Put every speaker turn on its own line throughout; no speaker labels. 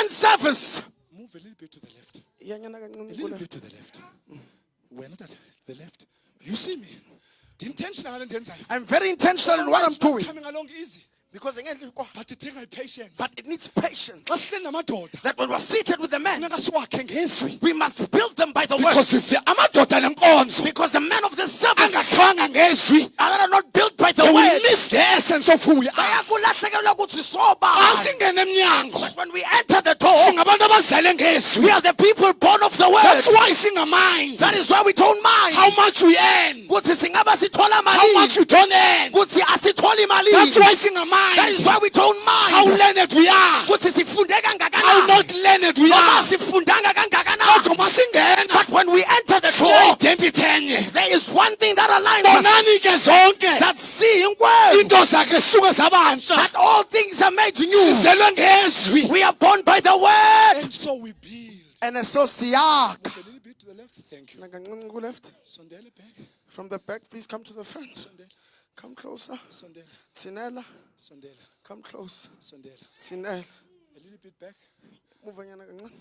second service.
Move a little bit to the left. A little bit to the left. We're not at the left. You see me? Intentional.
I'm very intentional in what I'm doing.
Coming along easy.
Because
But it takes patience.
but it needs patience.
That
That when we're seated with the men,
we
we must build them by the word.
because if the amadoda lenkonzo
Because the men of the service
angakhanga ngezwi,
that are not built by the
they will
word,
miss the essence of who we are.
bayakulahlekelwa ukuthi soba.
Xa singena emnyango,
But when we enter the door,
singabantu abazale ngezwi.
we are the people born of the word.
That's why singamind
That is why we don't mind.
how much we earn,
Kuthi singaba sithola
how much
mali.
we don't earn.
Kuthi asitholi mali.
That's why singamind
That is why we don't
how
mind.
learned we are,
Kuthi sifunde
how
kangakanani.
not learned we
Noma
are.
sifundanga
Kodwa
kangakanani.
masingena,
But when we enter the door,
identity enye.
there is one thing that aligns us.
Bonani ke zonke
That seeing well,
into zakhe suke zabantsha.
that all things are made new.
Sizelwe ngezwi.
We are born by the word.
And so we build.
And so siyakha.
A little bit to the left. Thank you.
Nakancinci ku left.
Sondela back.
From the back, please come to the front.
Sondela.
Come closer.
Sondela.
Tsinela,
Sondela.
come close.
Sondela.
Tsinela.
A little bit back.
Muvanyana kancane.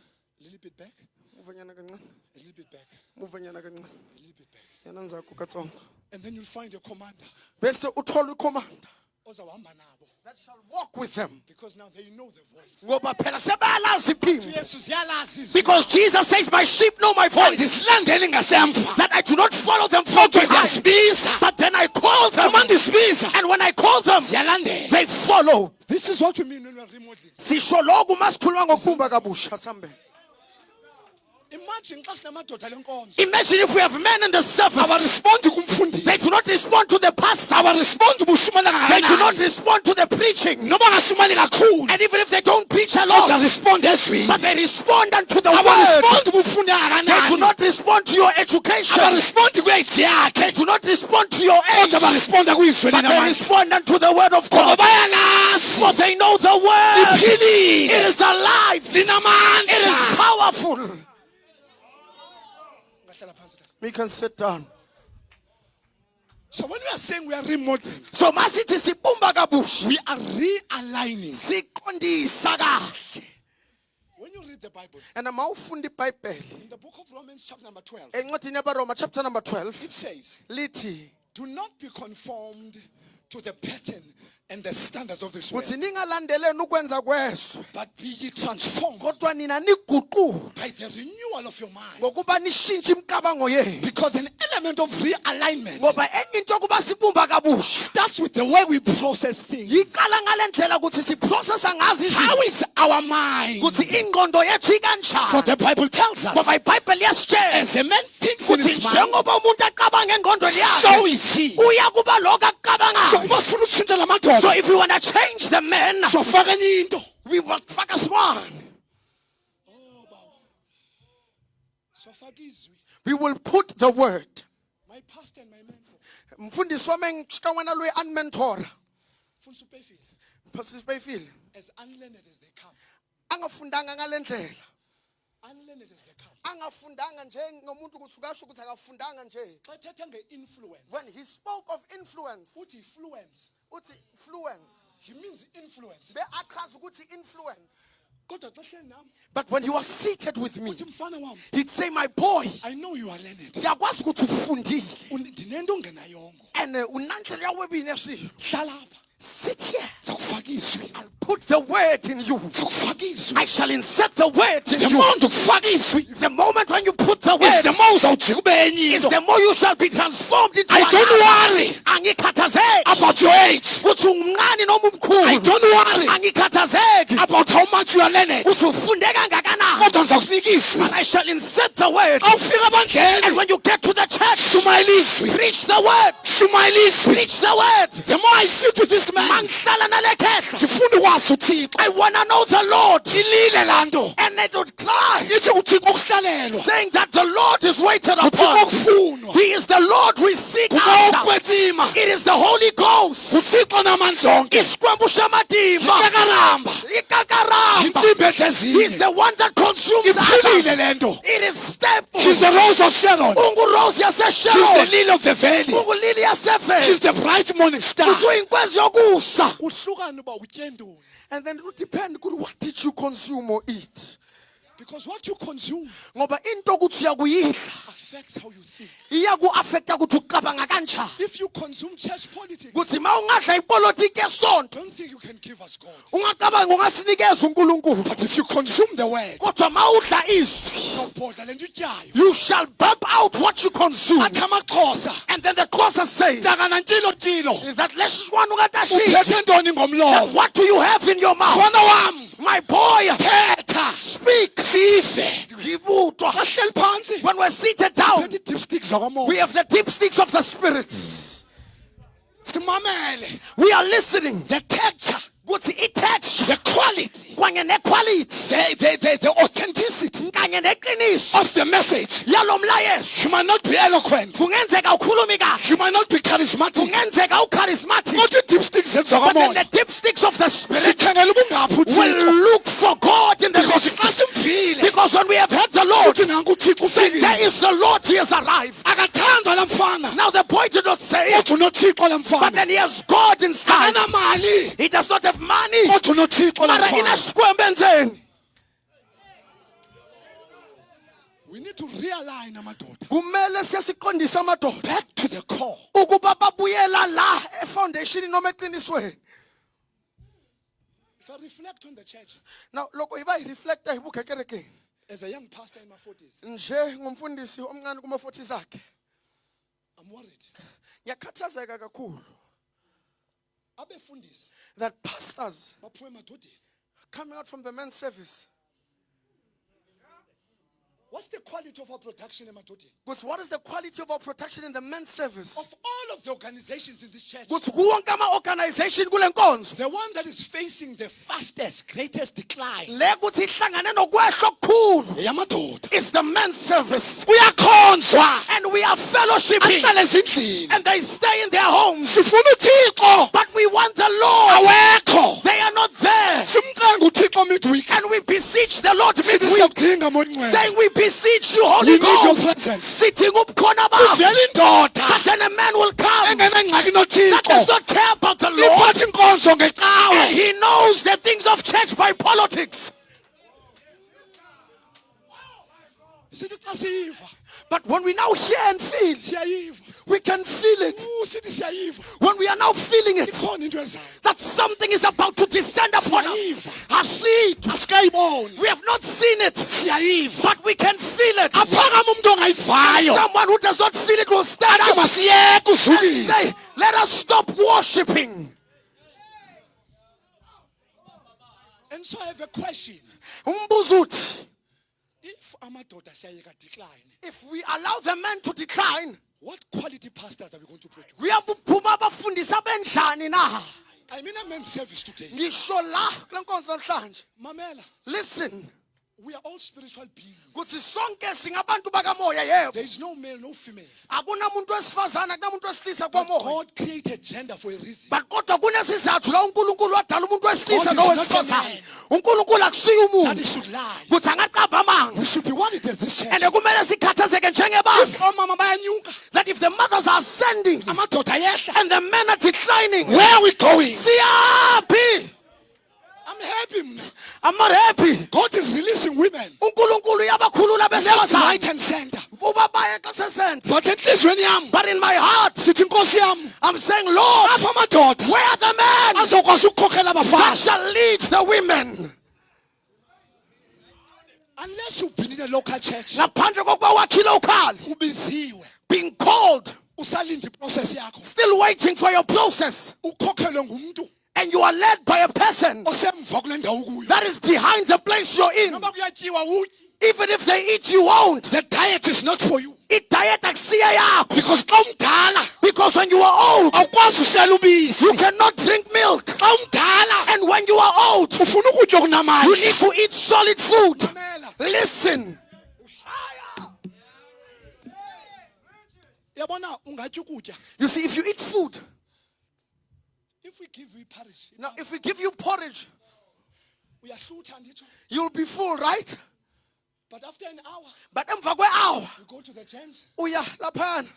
A little bit back.
Muvanyana kancane.
A little bit back.
Muvanyana kancane.
A little bit back.
Yana ndzhaku katsongo.
And then you'll find a commander
Bese uthola ukhomanda
ozawuhamba nabo,
that shall walk with them.
because now they know the voice.
Ngoba phela sebalazi iphimbo.
Jesus yalazi izwi.
Because Jesus says, my sheep know my voice.
Andisilandeli ngasemva.
That I do not follow them from
Kodwa
behind.
ndiyasibiza.
But then I call them.
Uma ndisibiza,
And when I call them,
ziyalandela.
they follow.
This is what we mean when we are remodeling.
Sisho lokhu masikhuluma ngokubumba kabusha sambeni.
Imagine xa sinamadoda lenkonzo.
Imagine if we have men in the service.
Abarespondi
They
kumfundisi.
do not respond to the pastor.
Abarespondi ubushumana
They do not
kangakanani.
respond to the preaching.
Noma ngasumani kakhulu.
And even if they don't preach a lot,
Kodwa respond ezwini.
but they respond unto the word.
Abarespondi ubufunda
They do
kangakanani.
not respond to your education.
Abarespondi kweji
They
yakhe.
do not respond to your age.
Kodwa baresponda kuyizwi
But they
linamandla.
respond unto the word of
Ngoba
God.
bayalazi.
For they know the word.
Liphilile.
It is alive.
Linamandla.
It is powerful.
Ngahlala phansi la.
We can sit down.
So when we are saying we are remodeling,
So masithi sibumba kabusha.
we are realigning.
Siqondisa kahle.
When you read the Bible,
And mawufunda iBhayibheli
in the book of Romans chapter number 12,
encwadini yabaRoma chapter number 12
it says,
lithi
do not be conformed to the pattern and the standards of this world,
kuthi ningalandeleni ukwenza kwezwe
but be ye transformed
kodwa nina niguquke
by the renewal of your mind.
ngokuba nishintshe imicabango yenu.
Because an element of realignment
Ngoba enye into yokuba sibumba kabusha
starts with the way we process things.
yiqala ngale ndlela ukuthi siprocessa ngazo
How
izinto
is our mind?
ukuthi ingqondo yethu
For
ikanjani.
the Bible tells us,
Ngoba iBhayibheli yasitshela
as a man thinks in
ukuthi
his mind,
njengoba umuntu aqabanga engqondweni
so
yakhe
is he.
uya kuba lokho
So
akucabangayo.
uma sifuna ukutshintsha la
So
madoda,
if we want to change the men,
sofaka enye into.
we will focus one.
Sofaka izwi.
We will put the word.
My pastor and my mentor,
Mfundisi wami engixikanwana loyi unmentora.
Mfundisi uPefile,
Pastor Sibeyfile.
as unlearned as they come,
Angafundanga ngale ndlela.
unlearned as they come.
Angafundanga nje ngomuntu ukuthi ukasho ukuthi akafundanga nje.
Xa ethetha nge-influence,
When he spoke of influence,
uthi influence,
uthi influence.
he means influence.
Be achaza ukuthi influence.
Kodwa xa ehleli nami,
But when he was seated with me,
uthi mfana wami,
he'd say, my boy,
I know you are learned.
ngiyakwazi ukuthi ufundile.
Ndinento ongenayongo.
And unandlela webini esilo.
Hlala apha.
Sit here.
Zakufaka izwi.
I'll put the word in you.
Zakufaka izwi.
I shall insert the word in
The
you.
more ndikufaka izwi,
The moment when you put the
is
word,
the more uzawujika ube enye
is
into.
the more you shall be transformed into
I don't worry
Angikhathazeki
about your age.
ukuthi ungumncane noma
I
umkhulu.
don't worry
Angikhathazeki
about how much you are learned.
ukuthi ufunde kangakanani.
Kodwa ndizakunika izwi.
But I shall insert the word.
Awufika
And
ebandleni,
when you get to the church,
shumayela izwi.
preach the word.
Shumayela izwi.
Preach the word.
The more I sit with this man,
Mangihlala nale khehla,
ndifuna ukwazi uThixo.
I want to know the Lord.
Ilile laa nto.
And it would cry,
Ithi uThixo ukuhlalelwa.
saying that the Lord is waited
uThixo
upon.
ukufunwa.
He is the Lord we seek
Ngulo
after.
wokwetsima.
It is the Holy Ghost.
uThixo namandla onke.
Isikwembu shamatimba.
Ikakaramba.
Ikakaramba.
Insimbi
He's
edlezile.
the one that consumes
Iphilile
others.
le nto.
It is stable.
She's the rose of Sharon.
Ungurose
She's the
yasesharon.
lily of the valley.
Ungulili yaseveni.
She's the bright morning star.
Uthi uyinkwezi yokusa.
Kuhlukana uba utye ntoni.
And then it will depend on what did you consume or eat.
Because what you consume
Ngoba into ukuthi uyakuyidla
affects how you think.
iyaku-affecta ukuthi ucabanga kanjani.
If you consume church politics,
Kuthi ma ungadla ipolitiki yesonto
don't think you can give us God.
ungacabanga ungasinikeza uNkulunkulu.
But if you consume the word,
Kodwa ma udla izwi
sobhodla lento utyayo.
you shall bump out what you consume.
Athi amaXhosa,
And then the Xhosa say
ntaka kilo.
that lesi xin'wana u nga ta xi dya.
Uphethe ntoni ngomlomo?
What do you have in your mouth?
Mfana wam,
My boy,
thetha.
speak.
Sive.
Ngibutwa.
Ahleli phansi.
When we're seated down,
Phethe dipsticks zakwamoya.
we have the dipsticks of the Spirit.
Simamele.
We are listening.
The texture,
Kuthi i-texture
the quality,
kanye ne-quality
the authenticity
kanye neqiniso
of the message.
yalo mlayezo.
You might not be eloquent.
Kungenzeka ukhulumi kahle.
You might not be charismatic.
Kungenzeka ucharismatic.
Kodwa dipsticks
But then the
zakwamoya.
dipsticks of the Spirit
Sithengela ubungaphi uThixo.
will look for God in the
Because
midst.
xa simvile,
Because when we have heard the Lord,
sithi nanku uThixo
say, there
ufikile.
is the Lord, he has arrived.
Akathandwa la mfana.
Now the boy did not say it,
Kodwa unoThixo la
but
mfana.
then he has God inside.
Akanamali.
He does not have money.
Kodwa unoThixo la
Mara
mfana.
inesikwembu enzeni.
We need to realign amadoda
Kumele siyasiqondisa amadoda
back to the core.
ukuba babuyela la efoundation noma eqinisweni.
If I reflect on the church
Now loko iba ireflecta ibukekerekeni.
as a young pastor in my 40s,
Nje ngumfundisi omncane kuma 40s akhe.
I'm worried.
Ngiyakhathazeka kakhulu
Abefundisi
that pastors
baphume emadodeni.
coming out from the men's service.
What's the quality of our production emadodeni?
But what is the quality of our protection in the men's service?
Of all of the organizations in this church,
Kuthi kuwonke ama-organization kule nkonzo
the one that is facing the fastest, greatest decline,
le kuthi ihlangane nokwehla okukhulu
eyamadoda.
is the men's service.
Kuyakhonzwa.
And we are fellowshipping
Ahlale ezindlini.
and they stay in their homes.
Sifuna uThixo.
But we want the Lord.
Awekho.
They are not there.
Simcenga uThixo midweek.
And we beseech the Lord
Sithi
midweek,
siyakudinga moya.
saying we beseech you,
We
Holy
need your
Ghost.
presence.
Sitting up corner bar.
Kuvela indoda
But then a man will come
engenangxaki
that does
noThixo.
not care about the Lord.
Iphatha inkonzo
And
ngecawe.
he knows the things of church by politics.
Sithi xa siyiva,
But when we now hear and feel,
siyayiva.
we can feel it.
Sithi siyayiva.
When we are now feeling it,
Ikhona into ezayo.
that something is about to descend upon us. Asithu.
Asikayiboni.
We have not seen it,
Siyayiva.
but we can feel it.
Aphakama umuntu ongayivayo.
Someone who does not feel it will stand
Athi
up
masiyeke
and
uzukisa.
say, let us stop worshipping.
And so I have a question.
Umbuzo uthi,
If amadoda siyayeka decline,
if we allow the men to decline,
what quality pastors are we going to produce?
kuyabuphuma abafundisi abenjani na?
I mean a men's service today.
Ngisho la kule nkonzo namhlanje.
Mamela,
Listen,
we are all spiritual beings.
kuthi sonke singabantu bakamoya yebo.
There is no male, no female.
Akunamuntu wesifazana, akunamuntu wesilisa
But
kwamoya.
God created gender for a reason.
But kodwa kunesizathu la uNkulunkulu wadala umuntu wesilisa
God is not a
nowesifazane.
man.
uNkulunkulu akusiyo
That
umuntu.
he should lie.
Kuthi angaqapha amanga.
We should be worried as this church.
And kumele sikhathazeke
If
njengebandla
omama bayanyuka,
that if the mothers are ascending
amadoda ayehla,
and the men are declining,
where are we going?
siyaphi?
I'm happy. Mna.
I'm not happy.
God is releasing women
uNkulunkulu uyabakhulula
left,
besifazane.
right, and center.
Uba baye xesesente.
But at least when yam,
But in my heart,
sithi Nkosi yam,
I'm saying, Lord,
apha amadoda
where are the men
azokwazi ukukhokhela
that
abafazi.
shall lead the women?
Unless you've been in a local church,
Ngaphandle kokuba wakhile ukhali,
ubiziwe,
being called,
usalinde iprocess yakho,
still waiting for your process,
ukhokhelwe ngumuntu
and you are led by a person
osemva kule ndawo ukuyo.
that is behind the place you're in.
Noma kuyatyiwa utyi.
Even if they eat, you won't.
The diet is not for you.
Diet akusiya yakho.
Because xa umdala
Because when you are old,
awukwazi usela ubisi.
you cannot drink milk.
Xa umdala
And when you are old,
ufuna ukutya
you
okunamandla.
need to eat solid food.
Mamela.
Listen.
Yabona ungatya ukutya.
You see, if you eat food,
If we give you parish,
now if we give you porridge,
uyahlutha nditsho.
you'll be full, right?
But after an hour,
But emva kwe-hour,
you go to the gents,
uya laphana,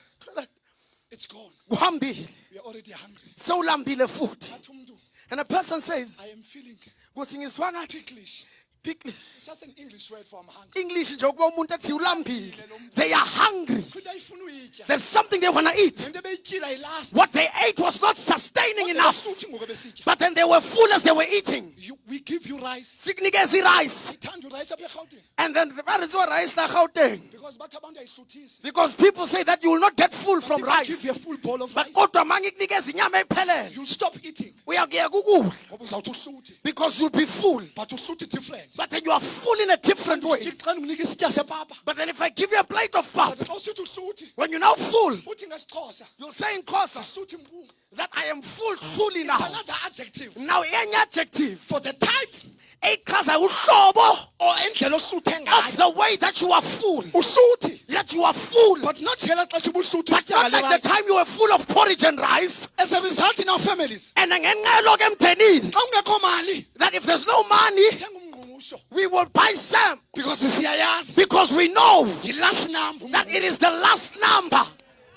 it's gone.
kuhambile,
We are already hungry.
sewulambile futhi.
Athi umuntu,
And a person says,
I am feeling
"Kuthi ngizwa ngathi
ticklish.
pickle."
It's just an English word for I'm hungry.
English nje ukuba umuntu ethi ulambile. They are hungry.
Kuda ifuna uyitya.
There's something they want to eat.
Lento beyityila ayilast.
What they ate was not sustaining
Kodwa
enough.
basuthi ngoku besitya.
But then they were full as they were eating.
We give you rice.
Sikunikeza rice.
Sithanda rice apha eGauteng.
And then the parents were rice la Gauteng.
Because bathi abantu ayihluthisi.
Because people say that you will not get full from
If I give
rice.
you a full bowl of
But
rice,
kodwa mangikunikeza inyama ephelele,
you'll stop eating.
uyakuyeka ukudla
Ngoba uzawuthi uhluthe.
because you'll be full.
But uhluthe different.
But then you are full in a different way.
Xa ndinika isitya sepapa.
But then if I give you a plate of pap,
Xa usithi uhluthe.
when you're now full,
Uthi ngesiXhosa.
you'll say in Xhosa
Uhluthe impunga.
that I am fully now.
Another adjective
Now any adjective
for the type
echaza uhlobo
or endlela ohluthe
of
ngayo.
the way that you are full.
Uhluthe.
That you are full.
But not njena xa ubuhluthe
But
usitya
not
ngale
like the
rice.
time you were full of porridge and rice.
As a result in our families.
And ngenxa yalokho emndenini,
Xa ungekho mali.
that if there's no money,
Thenga umngqungusho.
we will buy some
Because siyayazi.
because we know
Yi-last number.
that it is the last number.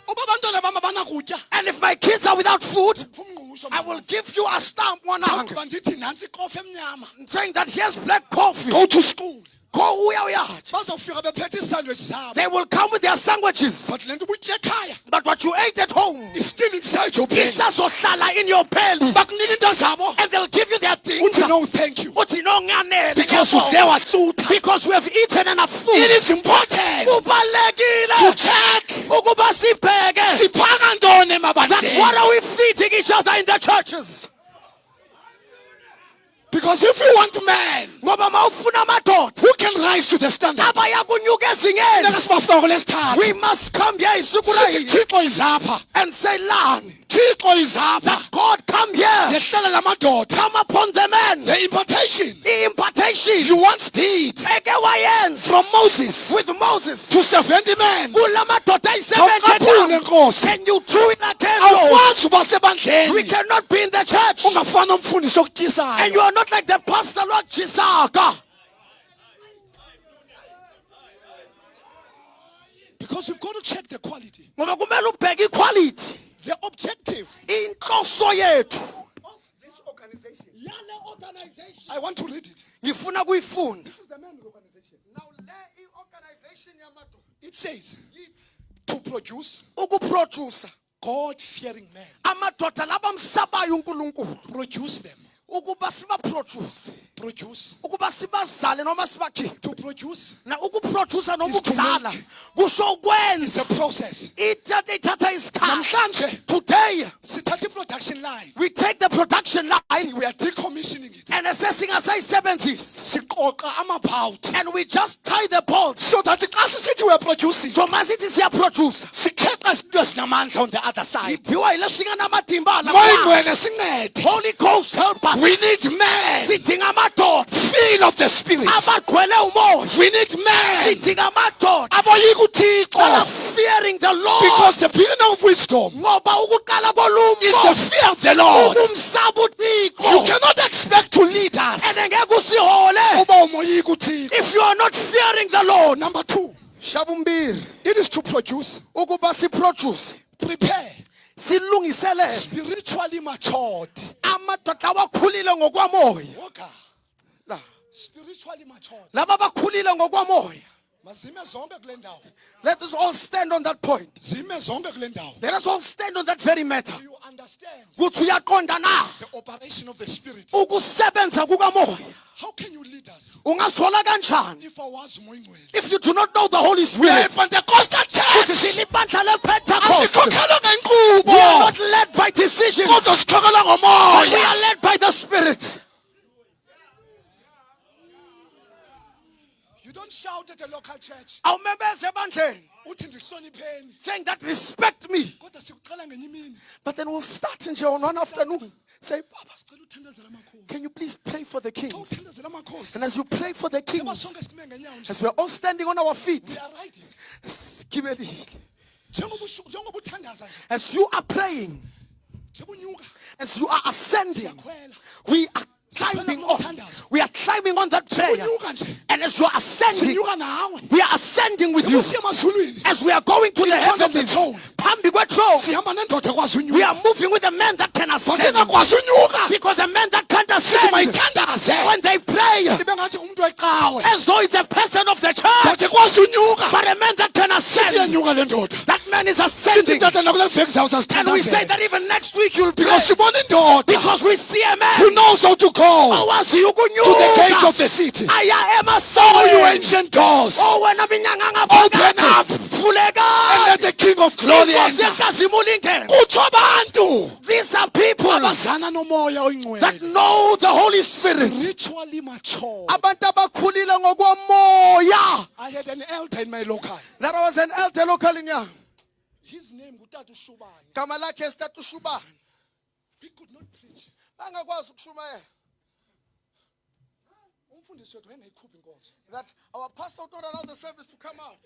Uba abantwana bam abanakutya.
And if my kids are without food,
Umngqungusho.
I will give you a stamp one hunger
Kuba ndithi nantsi ikofi emnyama.
saying that here's black coffee.
Go to school.
Go uya.
Bazawufika bephethe isandwich zabo.
They will come with their sandwiches.
But le nto ubutye ekhaya.
But what you ate at home
Is still inside your belly.
isazohlala in your belly.
Bakunika into zabo.
And they'll give you their things.
Uthi no thank you.
Uthi no nganele.
Because udle wahlutha.
Because we have eaten enough food.
It is important to
Kubalulekile
check.
ukuba sibheke
Siphaka ntoni
that what
emabandleni.
are we feeding each other in the churches?
Because if you want men
Ngoba mawufuna amadoda
who can rise to the standard,
abaya kunyuka
funeka
ezingeni,
sibafake kulesithathu.
we must come here isuku
Sithi
rayini
Thixo izapha.
and say, Lord,
Thixo izapha.
that God come here,
Yehlele lamadoda.
come upon the men.
The impartation
Impartation
you once did
eke wayenza
from Moses
with Moses
to 70 men.
kulamadoda
Awukaphule
ayi-70.
Nkosi.
Can you do it again, Lord?
Awukwazi uba
We
sebandleni
cannot be in the church
ungafani nomfundisi
and
okutyisayo.
you are not like the pastor Lord Chisaka.
Because you've got to check the quality.
Ngoba kumele ubheke equality.
The objective
Inhloso yethu
of this organization.
yale organization
I want to read it.
ngifuna kuyifunda.
This is the men's organization.
Now le organization yamadoda
It says to produce
ukuproduce
God-fearing men.
amadoda labamsabayo uNkulunkulu
Produce them.
ukuba sibaproduce,
Produce.
ukuba sibazale noma sibakhiphe.
To produce
Na ukuproduce noma
is to
ukuzala
make.
kusho
is
ukwenza.
a process.
Ithatha isikhathi.
Namhlanje
Today
sithatha i-production line.
we take the production line
We are decommissioning it.
and sesingasayisebenzisi
Siqoqa amabhawuthi.
and we just tie the bolts.
So that xa sisithi we are producing,
So masithi siyaproduce,
sikheqa izinto ezinamandla on the other side.
iphiwa yileswi nga na matimba
Moya
lapha.
ngcwele sincede.
Holy Ghost help us.
We need men
Sidinga amadoda
filled of the Spirit.
abagcwele umoya.
We need men
Sidinga amadoda
aboyika
that are
uThixo.
fearing the Lord.
Because the beginning of wisdom
Ngoba ukuqala
is the
kolumbo
fear of the Lord.
ukumsaba
You
uThixo.
cannot expect to lead us
And ngeke usihole
uba umoyika uThixo.
if you are not fearing the Lord.
Number 2,
Shabumbiri
it is to produce,
ukuba siproduce,
prepare
silungiselele
spiritually matured.
amadoda awakhulile ngokwamoya.
Woga,
La,
spiritually matured.
laba abakhulile ngokwamoya.
Mazime zonke kule ndawo.
Let us all stand on that point.
Zime zonke kule ndawo.
Let us all stand on that very matter.
Do you understand
Kuthi uyaqonda na
the operation of the Spirit?
ukusebenza kukamoya.
How can you lead us
Ungasola kanjani
if awazi umoya ngcwele?
if you do not know the Holy
We are a
Spirit?
Pentecostal
Kuthi
church.
silibandla lePentecost.
Asikhokhelwa
We are
ngenkqubo.
not led by decisions.
Kodwa sikhokhelwa
We
ngomoya.
are led by the Spirit.
You don't shout at the local church.
Awumemeze ebandleni
Uthi ndihlonipheni.
saying that respect me.
Kodwa sikucela ngenye imini.
But then we'll start nje on one afternoon. Say, Baba,
Sicela uthandazele amakhosi.
can you please pray for the
Xa
kings?
uthandazela amakhosi.
And as you pray for the
Seba
kings,
sonke sime ngenyawo nje.
as we are all standing on our
We
feet,
are riding.
skibelile.
Njengoba uthandaza nje.
As you are praying,
Njengoba unyuka.
as you are ascending,
Siyakhwela.
we are climbing
Sikhwela
on.
kulomthandazo.
We are climbing on that prayer.
Unyuka nje.
And as you are ascending,
Sinyuka nawe.
we are ascending with you.
Siya emazulwini.
As we are going to the
In front of the
heavens,
throne.
phambi kwethrone,
Sihamba nendoda ekwazi
we are
unyuka.
moving with a man that can
Kodwa
ascend.
engakwazi unyuka.
Because a man that can't
Sithi
ascend,
mayithandaze.
when they pray,
Ibe ngathi umuntu wecawe.
as though it's a person of the
Kodwa
church,
ekwazi unyuka.
but a man that can
Sithi
ascend,
yenyuka le ndoda.
that man is
Sithi
ascending.
tata nakule veki zawo
And we say
sasithandazela.
that even next week you'll pray.
Because sibona indoda
Because we see a man
who knows how to go
owaziyo
to the gates
ukunyuka
of the city.
aya
Oh, you
emasangweni.
ancient doors.
Oh, wena minyanga
Open
ngaphakathi,
up. And
vuleka.
let the King of Glory
Inkosi
enter.
yenkazimulo ingene.
Kutsho abantu
These are people
abazana nomoya
that
oyingcwele.
know the Holy Spirit.
Spiritually mature.
Abantu abakhulile ngokomoya.
I had an elder in my local.
There was an elder local in here.
His name Gutatu Shubani.
Gama lakhe Statu Shubani.
He could not preach.
Angakwazi ukushumayela.
Umfundisi wethu wayengayikhuphi inkonzo.
That our pastor would not allow the service to come out.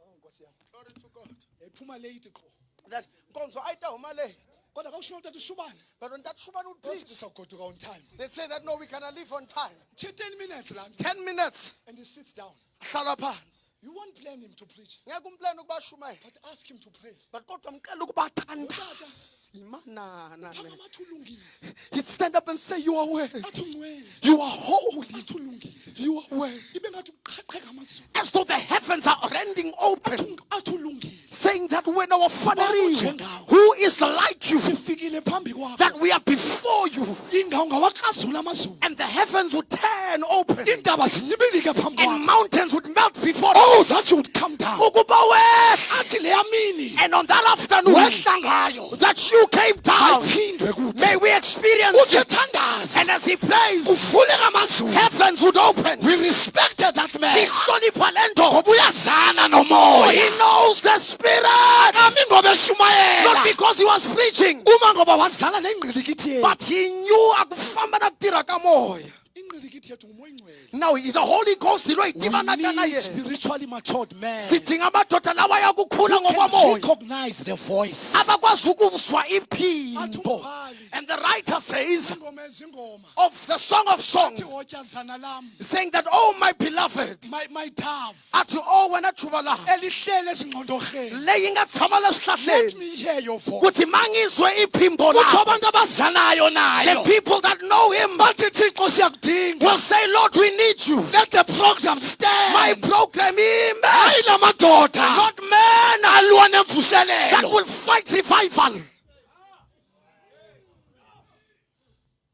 Oh, Nkosi yami.
Glory to God.
Yayiphuma late qho.
That nkonzo ayitahuma late.
Kodwa kakusho uTata Shubani.
But when that Shubani would preach,
Sithi sawugoduka on time.
they say that no, we cannot leave on time.
10 minutes lana.
10 minutes.
And he sits down.
Hlala phansi.
You won't plan him to preach,
Ngeke umplane ukuba ashumayele.
but ask him to pray.
But kodwa mcela ukuba athandaze. Imanana.
Phakama athi ulungile.
He'd stand up and say, you are worthy.
Athi ungcwele.
You are holy.
Athi ulungile.
You are worthy.
Ibe ngathi uqhaqheka amazulu.
As though the heavens are rending open.
Athi ulungile.
Saying that when our family,
Njengawe.
who is like you,
Sifikile phambi kwakho.
that we are before you,
Ingawu ngawakrazula amazulu.
and the heavens would turn open,
Intaba zinyibilike phambi
and
kwakho.
mountains would melt before
Oh,
us.
that you would come down.
Ukuba wehla.
Athi le yamini
And on that afternoon,
wehla ngayo.
that you came down,
Ayiphindwe kuthi.
may we experience
Uthi
it.
thandaza.
And as he prays,
Kuvuleka amazulu.
heavens would open.
We respected that man.
Sihlonipha lento.
Ngoba uyazana
For
nomoya.
he knows the Spirit.
Kami ngoba
Not
eshumayela.
because he was preaching,
Uma ngoba wazana nengqilikithi yethu.
but he knew akufamba nakutira kamoya.
Ingqilikithi yethu ngumoya ingcwele.
Now the Holy Ghost
We
idibana kana
need
yena.
spiritually matured men.
Sidinga amadoda lawa ayakukhula
Who can
ngokwamoya.
recognize the voice.
Abakwazi ukuzwa iphimbo.
Athungali.
And the writer says
Ingoma ezingoma.
of the Song of
Athi
Songs,
hotyazana lami.
saying that, oh my beloved,
My dove.
athi oh wena thuba lami,
Elihlele ezingqondorheni.
leyi ingathama
Let
lesihlahleni,
me hear your voice.
kuthi mangizwe iphimbo
Kutsho
lakho.
abantu abazanayo
The
nayo.
people that know him
Bathi Thixo siyakudinga.
will say, Lord, we need you.
Let the program
My
stand.
program ime,
Hayi la madoda.
not men
Alwa
that
nemvuselelo.
will fight revival.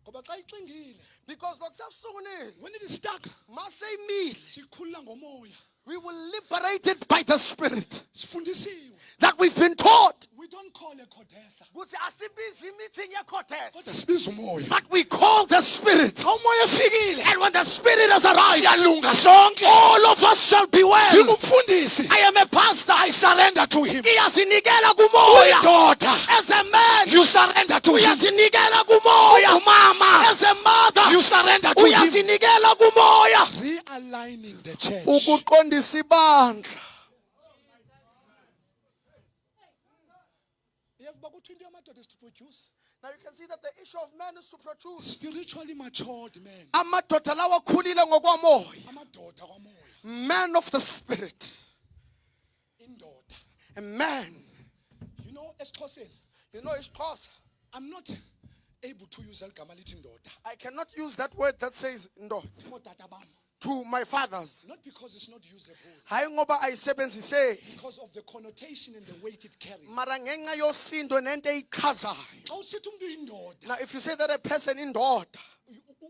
Ngoba xa ixingile.
Because lokusabusungunile,
When it is stuck.
maseyimile,
Sikhulula ngomoya.
we will liberate it by the Spirit.
Sifundisiwe.
That we've been taught.
We don't call a Kodesa.
Ukuthi asibizi meeting yecotes,
Kodwa sibiza umoya.
but we call the Spirit.
Xa umoya efikile.
And when the Spirit has arrived,
Siyalunga sonke.
all of us shall be well.
Ngingumfundisi.
I am a pastor.
I surrender to him.
Iyazinikela kumoya.
Uyindoda.
As a man,
You surrender to him.
uyazinikela kumoya.
Umama.
As a mother,
You surrender to him.
uyazinikela kumoya.
Realigning the church.
Ukuqondisa ibandla.
Uyavuba ukuthi into yamadoda is to produce
Now you can see that the issue of man is to produce
spiritually matured men.
amadoda lawa akhulile ngokwamoya.
Amadoda kwamoya.
Man of the Spirit.
Indoda.
A man.
You know, esiXhoseni,
You know isiXhosa.
I'm not able to use eligama lithi indoda.
I cannot use that word that says ndoda
Kodata bam.
to my fathers.
Not because it's not usable,
Hayi ngoba ayisebenzise,
because of the connotation and the weight it carries.
mara ngenxa yosindo nento eyichazayo.
Xa usithi umuntu uyindoda,
Now if you say that a person indoda,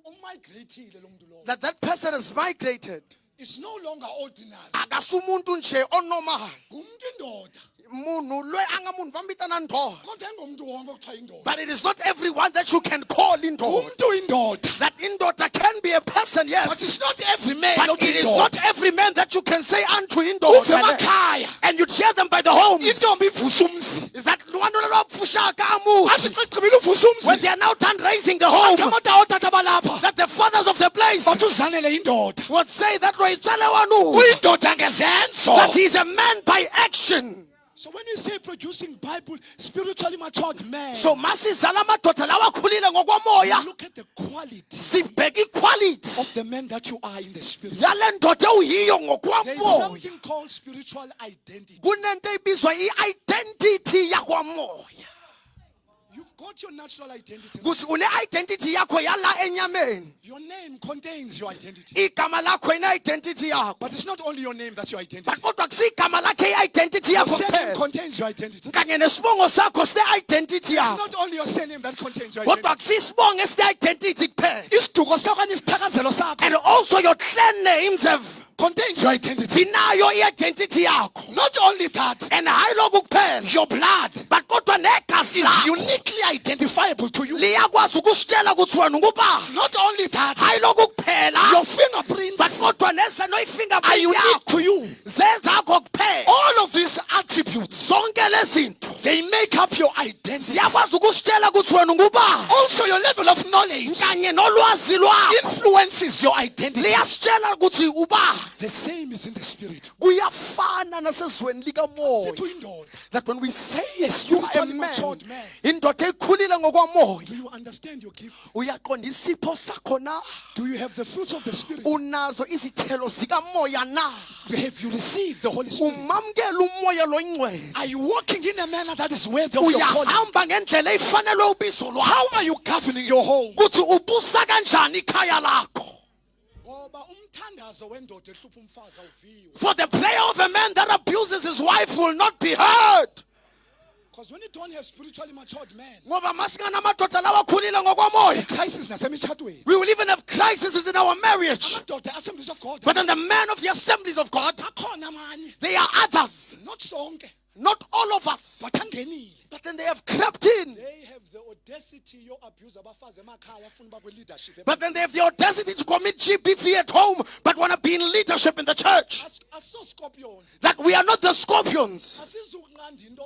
umigrate lo muntu lo.
that person has migrated,
It's no longer ordinary.
akasumuntu nje onormal.
Ngumuntu indoda.
Munhu loyi anga munhu vambitana ndoda.
Kodwa engomuntu wonke okuthiwa indoda.
But it is not everyone that you can call indoda.
Umuntu indoda.
That indoda can be a person,
But
yes.
it's not every man
But
othi
it is
indoda.
not every man that you can say unto
Uve
indoda.
emakhaya.
And you'd hear them by the homes.
Intombi ivusa umzi.
That one lwapfushaka amuzi.
Athi xa igqibile uvusa
When
umzi.
they are now done raising the home,
Athi amadawo otata balapha.
that the fathers of the place
Bathi uzanele indoda.
would say that Roitsale wanu,
Uyindoda ngezenzo.
that he is a man by action.
So when you say producing Bible spiritually matured men,
So masizala amadoda lawa akhulile ngokwamoya,
look at the quality
sibheka equality
of the men that you are in the spirit.
yale ndoda ewuyiyo
There is
ngokwamoya.
something called spiritual identity.
Kunento ebizwa i-identity yakwamoya.
You've got your natural identity.
Kuthi une-identity yakho yala enyameni.
Your name contains your identity.
Igama lakho ine-identity yakho.
But it's not only your name that's your identity.
But kodwa kusigama lakhe i-identity
Your
yakho
surname
kuphela.
contains your identity.
Kanye nesibongo sakho sine-identity
It's
yakho.
not only your surname that contains your
Kodwa
identity.
kusisibongo esine-identity kuphela.
Isiduko sakho kanye isithakazelo sakho
And also your clan names have
contains your identity.
zinayo i-identity yakho.
Not only that,
And hayi lokhu kuphela.
your blood
But kodwa negazi
is
lakho
uniquely identifiable to you.
liyakwazi ukusitshela ukuthi wena ungubani.
Not only that,
Hayi lokhu kuphela.
your fingerprints
But kodwa neza
are
no-fingerprint
unique
yakho
to you.
zezakho kuphela.
All of these attributes,
Zonke lezinto
they make up your identity.
ziyakwazi ukusitshela ukuthi wena ungubani.
Also, your level of knowledge
Kanye nolwazi lwakho
influences your identity.
liyasitshela ukuthi ubani.
The same is in the spirit.
Kuyafana nasezweni
Sithi
likamoya.
uyindoda.
That when we say
Yes,
you are a
spiritually
man,
matured man.
indoda ekhulile ngokwamoya,
Do you understand your gift?
uyaqonda isipho sakho na?
Do you have the fruits of the spirit?
Unazo izithelo zikamoya na?
Have you received the Holy Spirit?
Umamkela umoya loyingcwele.
Are you walking in a manner that is worthy of your calling?
Uyahamba ngendlela efanelwe ubizo lwakho.
How are you governing your home?
Kuthi ubusa kanjani ikhaya lakho?
Ngoba umthandazo wendoda ehlupha umfazi awuviyo.
For the prayer of a man that abuses his wife will not be heard.
Because when you don't have spiritually matured men,
Ngoba masingana amadoda lawa akhulile ngokwamoya,
crisis nasemitshatweni.
we will even have crises in our marriage.
Amadoda Assemblies of God.
But then the men of the assemblies of God,
Akhona amanye,
they are others.
not sonke,
Not all of us.
but angenile.
But then they have crept in.
They have the audacity yo abuse abafazi emakhaya afuna bakwe leadership.
But then they have the audacity to commit GBV at home, but want to be in leadership in the church.
Aso scorpions.
That we are not the scorpions.
Asizukunqanda into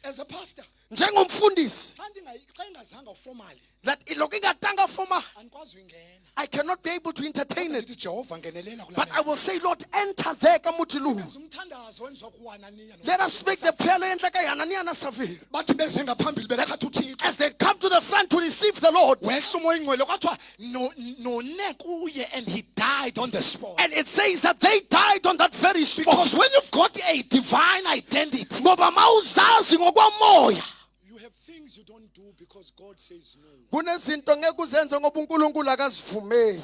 as a pastor.
Njengomfundisi,
Xa ingazanga formally,
that ilokhu ingatanga forma,
anikwazi uyingena.
I cannot be able to entertain it.
Ndithi Jehova ngenelela kula.
But I will say, Lord, enter there kamuthi lu.
Umthandazo wenziwa kuHananiya.
Let us make the prayer enhle kaHananiya naSafira.
Bathi beze ngaphambili bekhatha uThixo.
As they come to the front to receive the Lord.
Wehla umoya ingcwele kwathiwa none kuye and he died on the spot.
And it says that they died on that very spot.
Because when you've got a divine identity,
Ngoba mawuzazi ngokwamoya,
you have things you don't do because God says no.
kunezinto ngeke uzenze ngoba uNkulunkulu akazivumeli.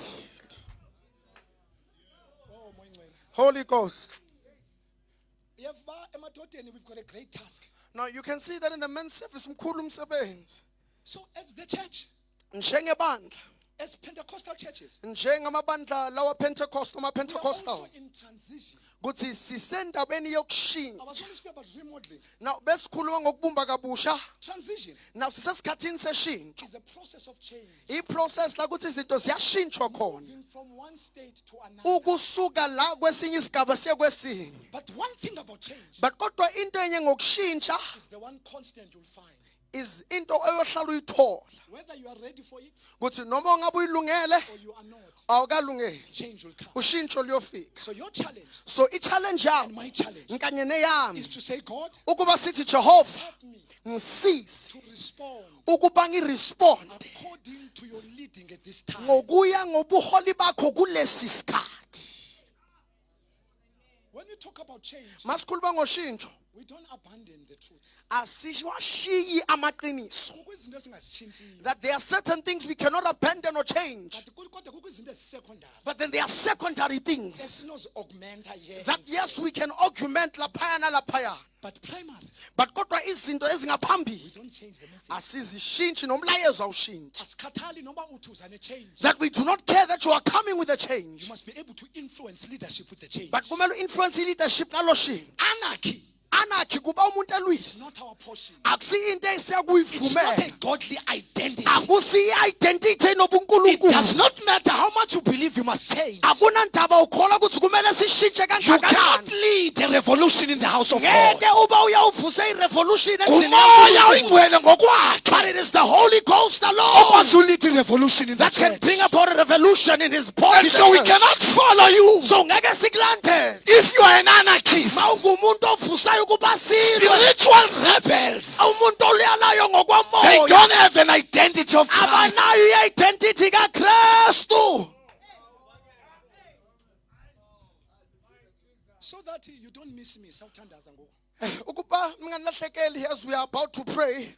Oh moya ingcwele.
Holy Ghost.
Yeva emadodeni we've got a great task.
Now you can see that in the men's service mkhulu umsebenzi.
So as the church,
Njengebandla,
as Pentecostal churches,
njengamabandla lawa Pentecost,
we are also
Pentecostal,
in transition.
kuthi sisendaweni yokushintsha.
I was only speaking about remodeling.
Now besikhuluma ngokubumba kabusha.
Transition
Now sisesikhathini seshintsho.
is a process of change.
I-process la kuthi izinto ziyashintshwa khona.
Moving from one state to another.
Ukusuka la kwesinye isigaba siye kwesinye.
But one thing about change
But kodwa into enye ngokushintsha
is the one constant you'll find.
is into oyohlala uyithola.
Whether you are ready for it
Kuthi noma ungabe uyilungele
or you are not,
awukalungeli.
change will come.
Ushintsho luyofika.
So your challenge
So i-challenge
and
yami
my challenge
nkanye neyami
is to say, God,
ukuba sithi Jehova
help me
ngisize
to respond
ukuba ngiresponde
according to your leading at this time.
ngokuya ngobuholi bakho kulesi sikhathi.
When we talk about change,
Masikhuluma ngoshintsho,
we don't abandon the truths.
asiwashiyi amaqiniso.
Kukho izinto esingazitshintshiyo.
That there are certain things we cannot abandon or change.
Kanti kodwa kukho izinto ezisecondary.
But then there are secondary things
Esinozi-augmenta here.
that yes, we can augment laphayana laphayana.
But primary,
But kodwa izinto ezingaphambili
we don't change the message.
asizishintshi nomlayezo awushintshi.
Asikhathali noma uthi uzane change.
That we do not care that you are coming with a
You
change.
must be able to influence leadership with the change.
But kumele influence leadership ngalo shintsho.
Anarchy
Anarchy kuba umuntu
is
elwisi.
not our portion.
Akusiyo into
It's not a
esiyakuyivumela.
godly identity.
Akusiyo identity
It does
enobunkulunkulu.
not matter how much you believe you must change.
Akunandaba ukholwa ukuthi kumele sishintshe
You cannot
kangakanani.
lead a revolution in the house of God.
Ngeke uba uyawuvusa irevolution endlini
Umoya
kaNkulunkulu.
oyingcwele ngokwakhe
But it is the Holy Ghost alone
okwazi ulead i-revolution in the
that can
church.
bring about a revolution in his body.
And so we cannot follow you
So ngeke sikulandele.
if you are an anarchist.
Mawungumuntu abangavusayo ukuba silwe
Spiritual rebels.
umuntu oluyalayo
They
ngokwamoya
don't have an identity of Christ.
abanayo i-identity kaKristu.
So that you don't miss me. Sawuthandaza ngoku.
Ukuba mngalahlekeli as we are about to pray,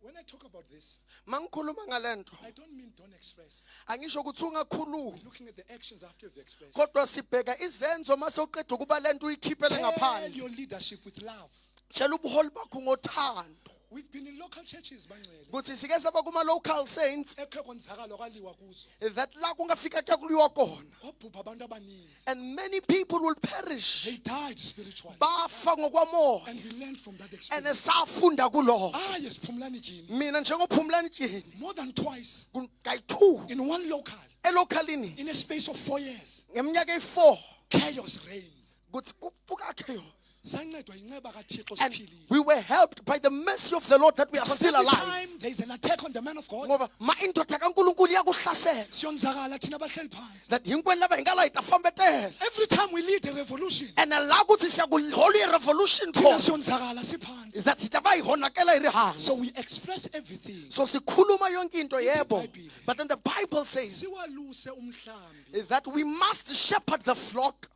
When I talk about this,
mangikhuluma ngalento
I don't mean don't express.
angisho ukuthi ungakhulumi,
Looking at the actions after you've expressed.
kodwa sibheka izenzo mase uqeda ukuba lento uyikhiphele
Tell
ngaphandle.
your leadership with love.
Tshela ubuholi bakho ngothando.
We've been in local churches, Bangcwele.
Kuthi sike saba kuma local saints
Ekhe konzakalo kwaliwa kuzo.
that la kungafika kuyakuliwa khona,
Kwabhubha abantu abaninzi.
and many people will perish.
They died spiritually.
Bafa ngokwamoya,
And we learned from that
and
experience.
safunda kulo.
Yes, Phumlani Kini.
Mina njengophumlani Jini
More than twice.
kayi-2
In one local.
elocalini
In a space of 4 years.
ngeminyaka eyi-4
Chaos reigns.
kuthi kuvuka chaos.
Sancedwa yinceba kaThixo
And
siphilile.
we were helped by the mercy of the Lord that we are
Because
still
every
alive.
time there's an attack on the man of God,
Ngoba ma indoda kaNkulunkulu iyakuhlasela.
siyonzakala thina abahleli phansi.
That hinkwenu lava hi nga la hi ta fambetela.
Every time we lead a revolution,
And la kuthi siyakuhola i-revolution
thina
khona,
siyonzakala siphansi.
that hi ta va hi honakela hi ri
So
hansi.
we express everything.
So sikhuluma yonke into yebo.
Bible.
But then the Bible says
Siwaluse umhlambi
that we must shepherd the flock.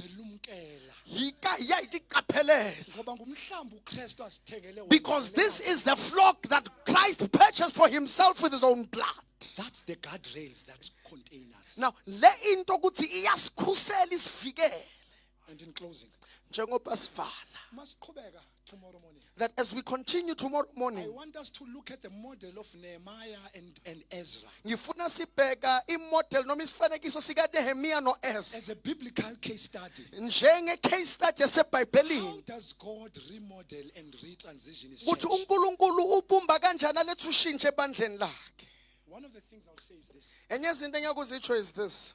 ngokuzelumkela.
Hika hiya hi ti qaphelela.
Ngoba ngumhlambi uKristu asithengele wona.
Because this is the flock that Christ purchased for himself with his own blood.
That's the guardrails that contain us.
Now, le into ukuthi iyasikhusela isivikele
And in closing,
njengoba sivala.
masiqhubeka tomorrow morning.
That as we continue tomorrow
I
morning,
want us to look at the model of Nehemiah and Ezra
ngifuna sibheka imodel noma isifanekiso sika Nehemiya no Ezra
as a biblical case study.
njenge case study
How
yasebhayibhelini
does God remodel and retransition his
ukuthi
church?
uNkulunkulu ubumba kanjani alethe ushintshe ebandleni lakhe.
One of the things I'll say is this.
Enye izinto engiyakuzitsho is this,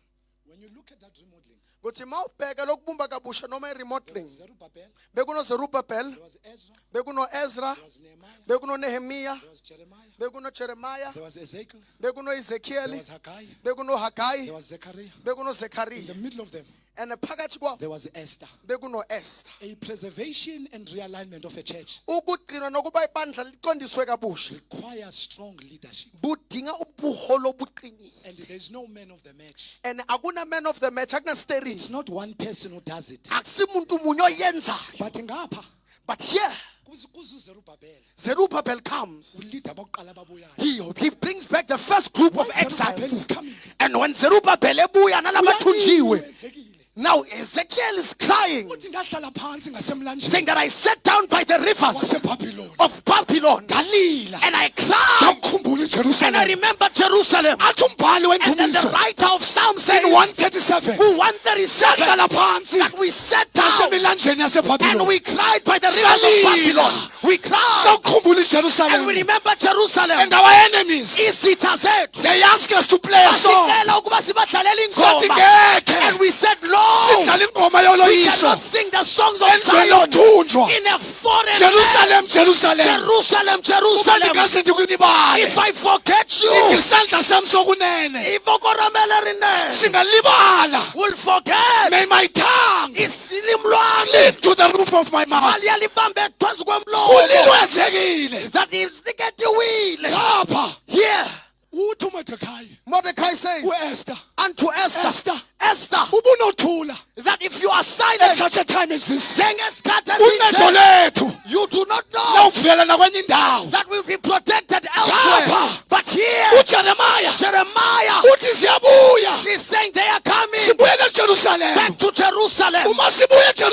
When you look at that remodeling,
ukuthi mawubheka lokubumba kabusha noma
there
i-remodeling,
was Zerubbabel,
bekuno Zerubbabel,
there was Ezra,
bekuno Ezra,
there was Nehemiah,
bekuno Nehemiya,
there was Jeremiah,
bekuno Jeremiah,
there was Ezekiel,
bekuno
there
Ezekiel,
was Haggai,
bekuno Haggai,
there was Zechariah.
bekuno
In the
Zechariah,
middle of them,
and phakathi kwabo
there was Esther.
bekuno Esther.
A preservation and realignment of a church
Ukugcinwa nokuba ibandla liqondiswe kabusha
requires strong leadership.
budinga ubuholo obuqinile,
And there's no man of the match.
and akuna man of the match, akuna
It's
steering,
not one person who does it.
akusimuntu munye oyenzayo.
But ngapha,
But here
kuzu Zerubbabel,
Zerubbabel comes,
uleader abokuqala ababuyayo.
he brings back the first group of
When Zerubbabel is
exiles,
coming,
and when Zerubbabel ebuya nalabathunjiwe,
Ezekiel,
now Ezekiel is crying,
uthi ngahlala phansi ngasemlanjeni
saying that I sat down by the rivers
waseBhabhiloni.
of Babylon
Ngalila.
and I cried,
Ngakukhumbula
and I
iJerusalem.
remember Jerusalem.
Athi umbhali
And then the
wendumiso
writer of Psalm says,
in 137
who 137,
sahlala phansi
that we sat down
ngasemilanjeni
and
yaseBhabhiloni.
we cried by the rivers of
Salila.
Babylon. We cried
Sawukhumbula
and we
iJerusalem.
remember Jerusalem.
And our enemies,
Izitha zethu
they ask us to play a song.
basicela ukuba sibadlalele
Sathi
ingoma,
ngeke
and we said no,
sidlala ingoma
we
yoloyiso
cannot sing the songs of
endlweni
Zion
yokuthunjwa.
in a foreign land.
Jerusalem, Jerusalem.
Jerusalem,
Uma
Jerusalem,
ndingase ndikunibale
if I forget you,
ngesandla sami sokunene
if okoramele rinene,
singalibala.
we'll forget.
May my tongue
Isilimi lwami
cling to the roof of my mouth.
aliyalibambe phezu kwemlomo,
Ulilo wenzekile
that is liketiwile.
lapha.
Here
Uthi uMordecai
Mordecai says
uEsther,
unto Esther,
Esther,
Esther,
ubunothula
that if you are
at
silent,
such a time as this.
njengesikhathi
Uncedo
esinje,
lethu
you do not know
nawuvela nakwenye indawo.
that will be protected elsewhere.
Lapha.
But here,
uJeremiah
Jeremiah
uthi siyabuya
is saying they are coming
sibuyele eJerusalem.
back to Jerusalem.
Uma sibuya
And when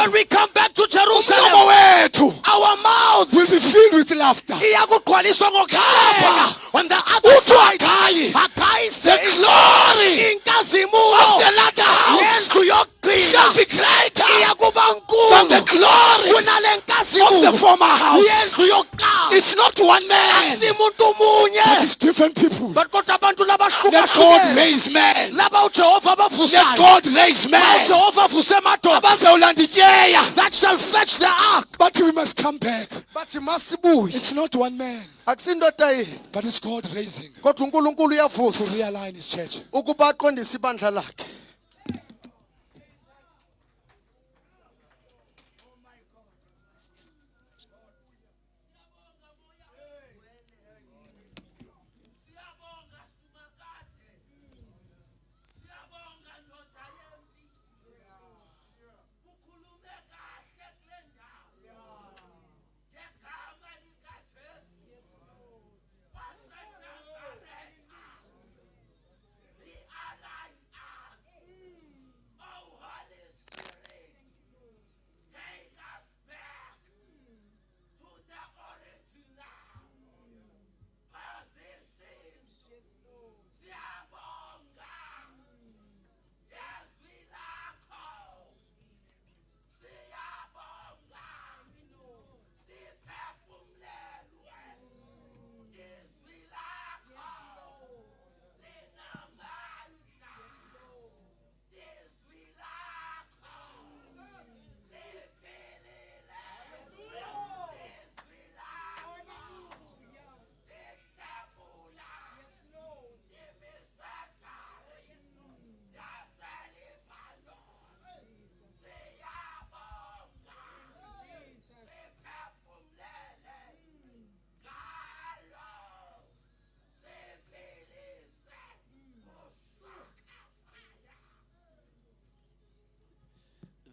eJerusalem,
we come back to
umlomo
Jerusalem,
wethu
our mouth
will be filled with laughter.
iyakugcwaliswa ngokuhleka.
Lapha.
On the other
Uthi
side,
uHaggai,
Haggai
the
says,
glory
inkazimulo
of the latter house
yendlu
shall
yokugcina
be greater
iyakuba
than the
nkulu
glory
kunale
of the
nkazimulo
former house.
yendlu yokuqala.
It's not one man,
Asimuntu munye,
but it's different people.
but kodwa abantu
Let God
labahlukahlukene,
raise men.
laba uJehova
Let
abavusayo,
God raise
laba
men.
uJehova avuse amadoda
Abazawulanda ityeya.
that shall fetch the ark.
But we must come back.
Bathi masibuye,
It's not one man,
akusindoda yini,
but it's God raising
kodwa uNkulunkulu
to
uyavusa
realign his church.
ukuba aqondise ibandla lakhe.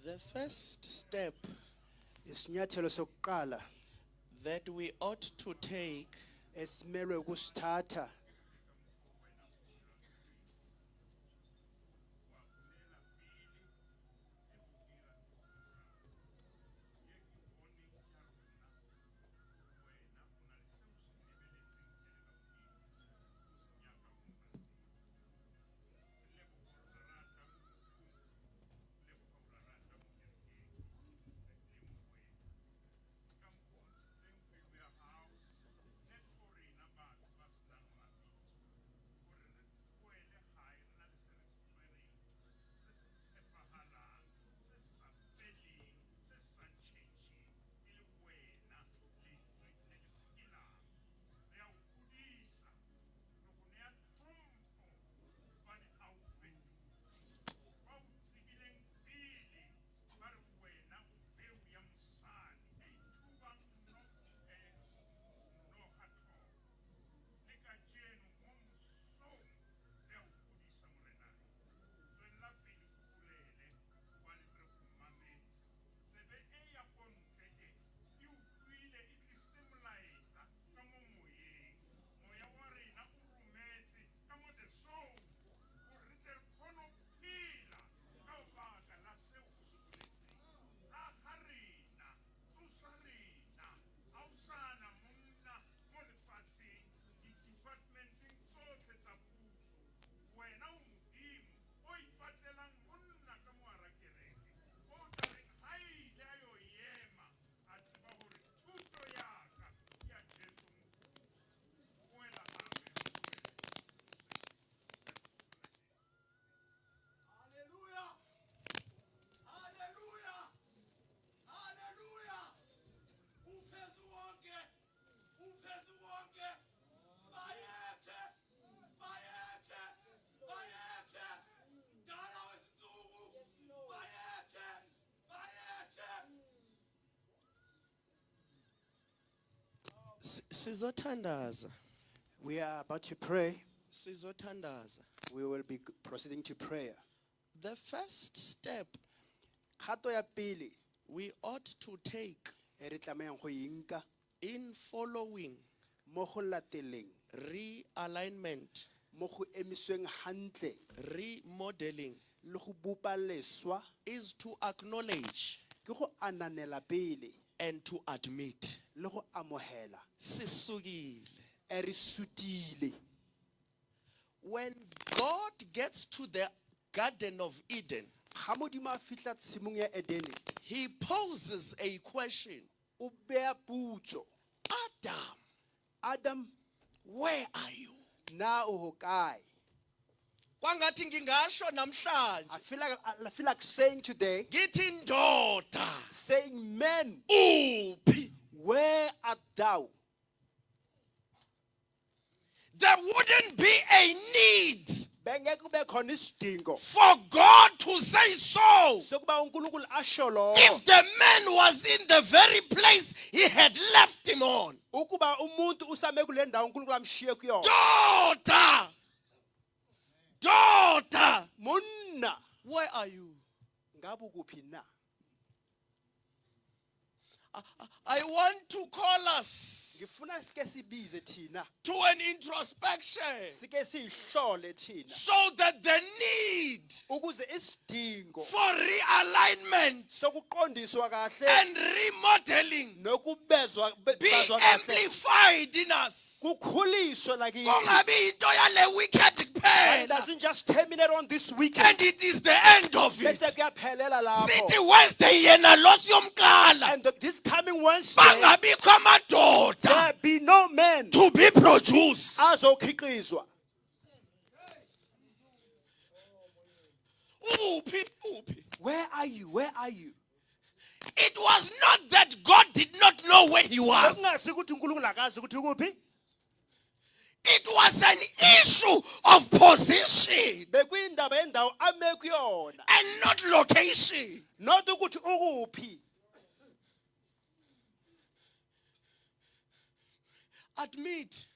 The first step
isinyathelo sokuqala
that we ought to take
esimelwe ukusithatha
sizothandaza.
we are about to pray.
Sizothandaza.
We will be proceeding to prayer.
The first step
Kgato ya pele
we ought to take
e re tlamehang go e nka
in following
mo go lateleng
realignment,
mo go emisweng hantle
remodeling
le go bopa leswa
is to acknowledge
ke go ananela pele
and to admit.
le go amohela
Sisugile.
e re sutile.
When God gets to the Garden of Eden,
Ga Modimo a fihla tshimong ya Edene
he poses a question.
o bea putso,
Adam,
Adam,
where are you?
na o hokae?
Kwangathi ngingasho namhlanje.
I feel like saying today,
Ngithi ndoda.
saying, man,
Uphi.
where art thou?
There wouldn't be a need
Bengeke kube khona isidingo
for God to say so
sokuba uNkulunkulu asho lokho
if the man was in the very place he had left him on.
ukuba umuntu usame kule ndawo uNkulunkulu amshiye kuyona.
Daughter, daughter,
Monna,
where are you?
ngabe ukuphi na?
I want to call us
Ngifuna sike sibize thina,
to an introspection
sike sihlole thina
so that the need
ukuze isidingo
for realignment
sokuqondiswa kahle
and remodeling
nokubezwa
be
bazwa kahle
amplified in us.
kukhuliswe lakithi.
Kungabi into yale wicked
It
kuphela.
doesn't just terminate on this weekend.
And it is the end of it.
Bese kuyaphelela lapho.
City Wednesday yena losiyomqala.
And this coming Wednesday,
Bangabikho amadoda
there be no man
to be produced.
azokhiqizwa.
Uphi, uphi.
Where are you? Where are you?
It was not that God did not know where he was.
Bekungasi ukuthi uNkulunkulu akazi ukuthi ukuphi.
It was an issue of position
Bekuyindaba yendawo ame kuyona,
and not location.
not ukuthi ukuphi.
Admit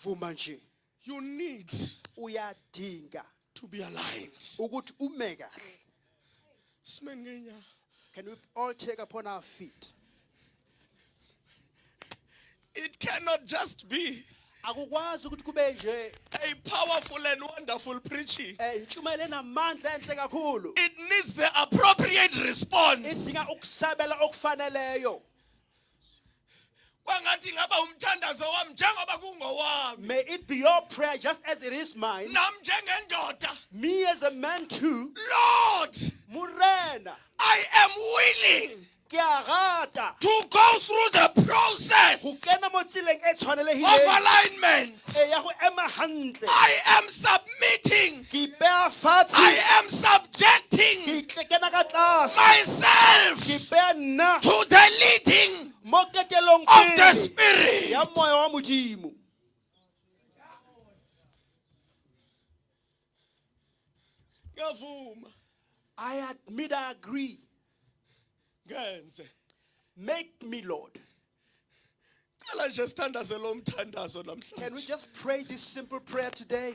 Vuma nje
you need
uyadinga
to be aligned.
ukuthi ume kahle.
Simengenya.
Can we all take upon our feet?
It cannot just be
Akukwazi ukuthi kube nje
a powerful and wonderful preaching.
intshumayelo enamandla enhle kakhulu.
It needs the appropriate response.
Idinga ukusabela okufaneleyo.
Kwangathi ngaba umthandazo wami njengoba kungowami.
May it be your prayer just as it is mine.
Nami njengendoda.
Me as a man too.
Lord,
Murena.
I am willing
Ke a rata.
to go through the process
Go kena mo tseleng e
of
tshwanelehileng
alignment.
ya go ema hantle.
I am submitting.
Ke beya fatshe.
I am subjecting
Ke kena ka tlase.
myself
Ke beya nna
to the leading
mo ketelong
of the
pele
Spirit.
ya moya wa modimo.
Ngavuma.
I admit, I agree.
Ngenze.
Make me, Lord.
Cala nje sithandaze lo mthandazo
Can we
namhlanje.
just pray this simple prayer today?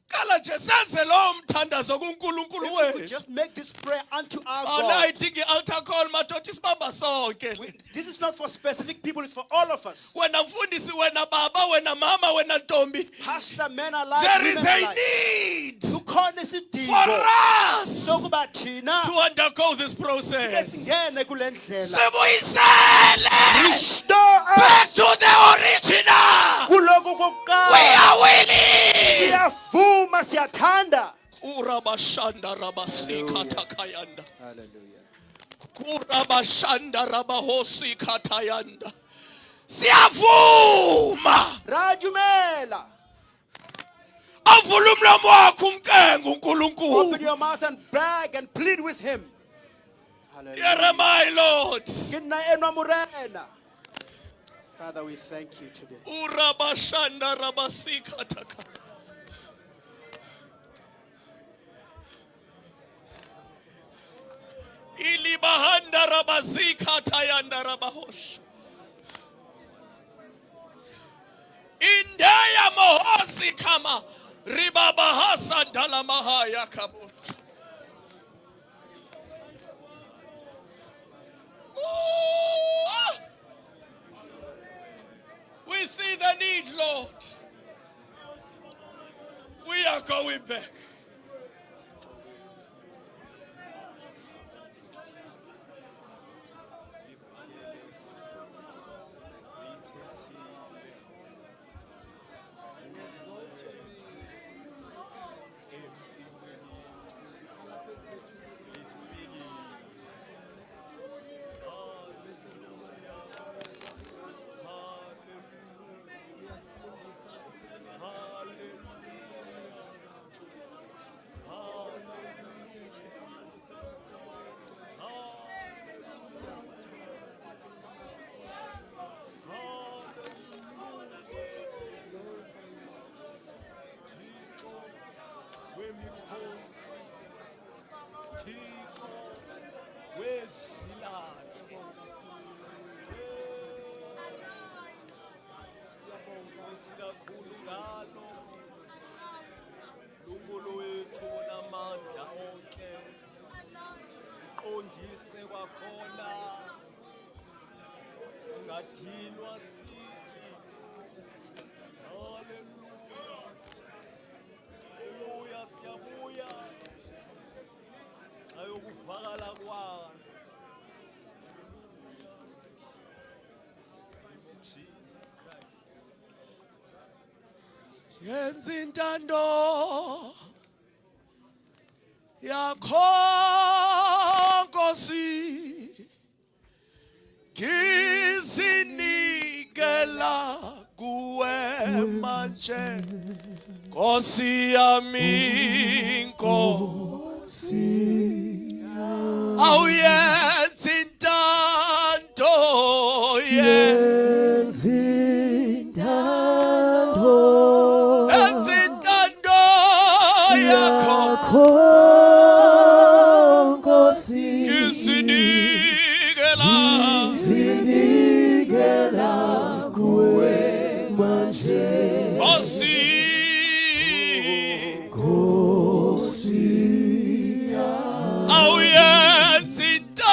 Cala nje senze lo mthandazo kuNkulunkulu
If we could
wethu.
just make this prayer unto our
Awuna
God.
idinga i-altar call madoda isibamba sonke.
This is not for specific people, it's for all of us.
Wena mfundisi, wena baba, wena mama, wena ntombi.
Pastor, men alive,
There is
women
a
alive.
need
Kukhona
for
isidingo
us
sokuba thina
to undergo this
sike
process.
singene kule ndlela.
Sibuyisele
Restore
back
us
to the original.
kuloko
We
kokuqala.
are willing.
Siyavuma, siyathanda.
Urabashanda rabasika takayanda.
Hallelujah.
Kurabashanda rabahosi katayanda. Siyavuma.
Rajumela.
Avula umlomo wakho umkengu uNkulunkulu.
Open your mouth and beg and plead with him.
Here am I, Lord.
Kina enwa murena. Father, we thank you today.
Urabashanda rabasika taka. Ilibahanda rabasika tayanda rabahosh. Indeya mohosi kama ribabahasa dalamahaya kabut. We see the need, Lord. We are going back.
Ungadinwa sithi haleluya haleluya siyabuya ayokuvakala kwakho Jesus Christ
Yenza intando yakho Nkosi Ngizinikela kuwe manje Nkosi yami Nkosi awuyenza intando yenza intando yakho Ngizinikela kuwe manje Nkosi awuyenza intando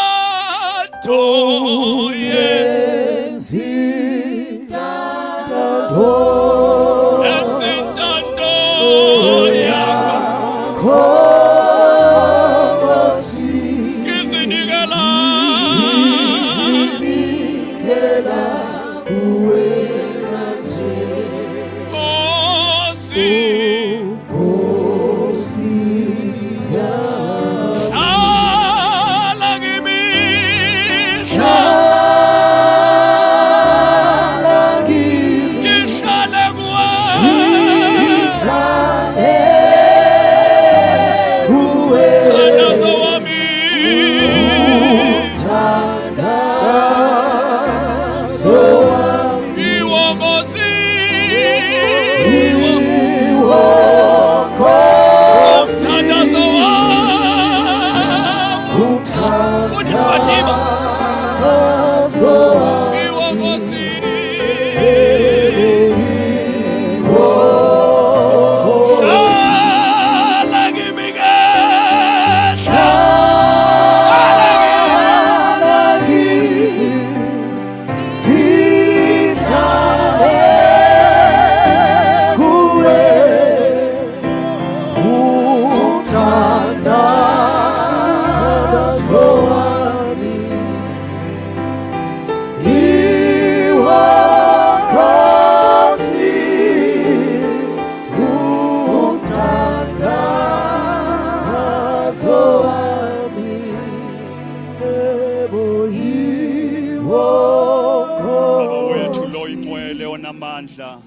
onamandla.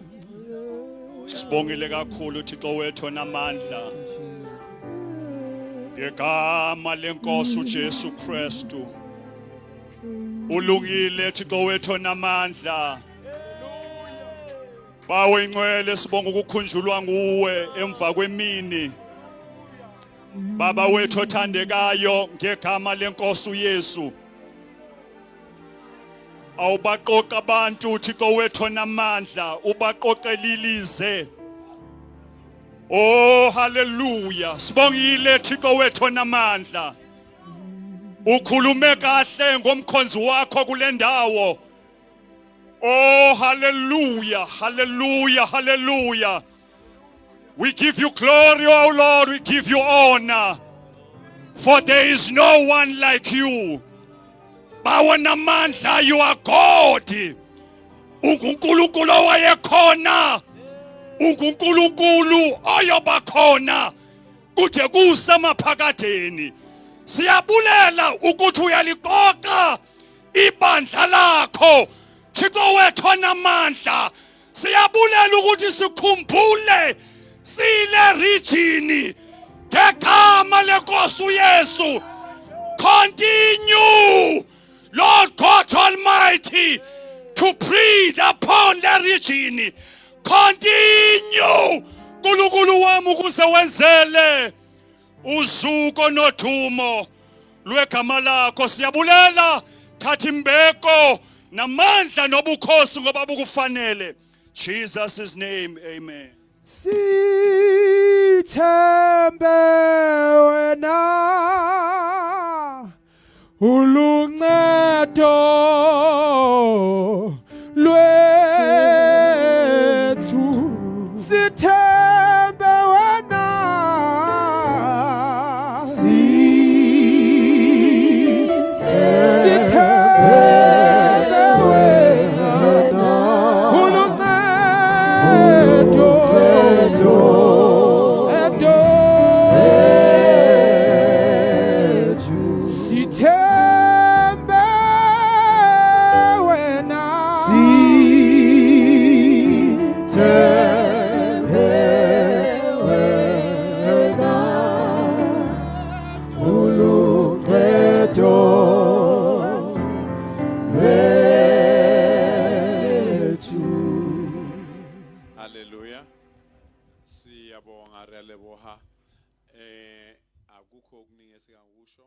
Sibongile kakhulu uThixo wethu onamandla. Ngegama lenkosi uJesu Kristu. Ulungile Thixo wethu onamandla. Bawe ingcwele sibonga ukukhunjulwa nguwe emva kwemini. Baba wethu othandekayo ngegama lenkosi uYesu. Awubaqoqa abantu uThixo wethu onamandla, ubaqoqelilize. Oh hallelujah. Sibongile Thixo wethu onamandla. Ukhulume kahle ngomkhonzi wakho kule ndawo. Oh hallelujah, hallelujah, hallelujah. We give you glory, oh Lord, we give you honor. For there is no one like you. Bawanamandla, you are God. UNkulunkulu owayekhona. UNkulunkulu oyobakhona. Kude kusemaphakadeni. Siyabulela ukuthi uyaliqoqa ibandla lakho. Thixo wethu onamandla. Siyabulela ukuthi sikhumbule sile region ngegama lenkosi uYesu. Continue, Lord God Almighty, to breathe upon the region. Continue, Nkulunkulu wami ukuze wenzele uzuko nodumo lwegama lakho. Siyabulela, thatha imbeko namandla nobukhosi ngoba bukufanele. Jesus' name, amen.
Sithembe wena uluncedo lwethu. Sithembe wena, sithembe wena uluncedo sithembe wena, sithembe wena uluncedo lwethu.
Hallelujah. Siyabonga re leboha. Akukho okuningi esingakusho.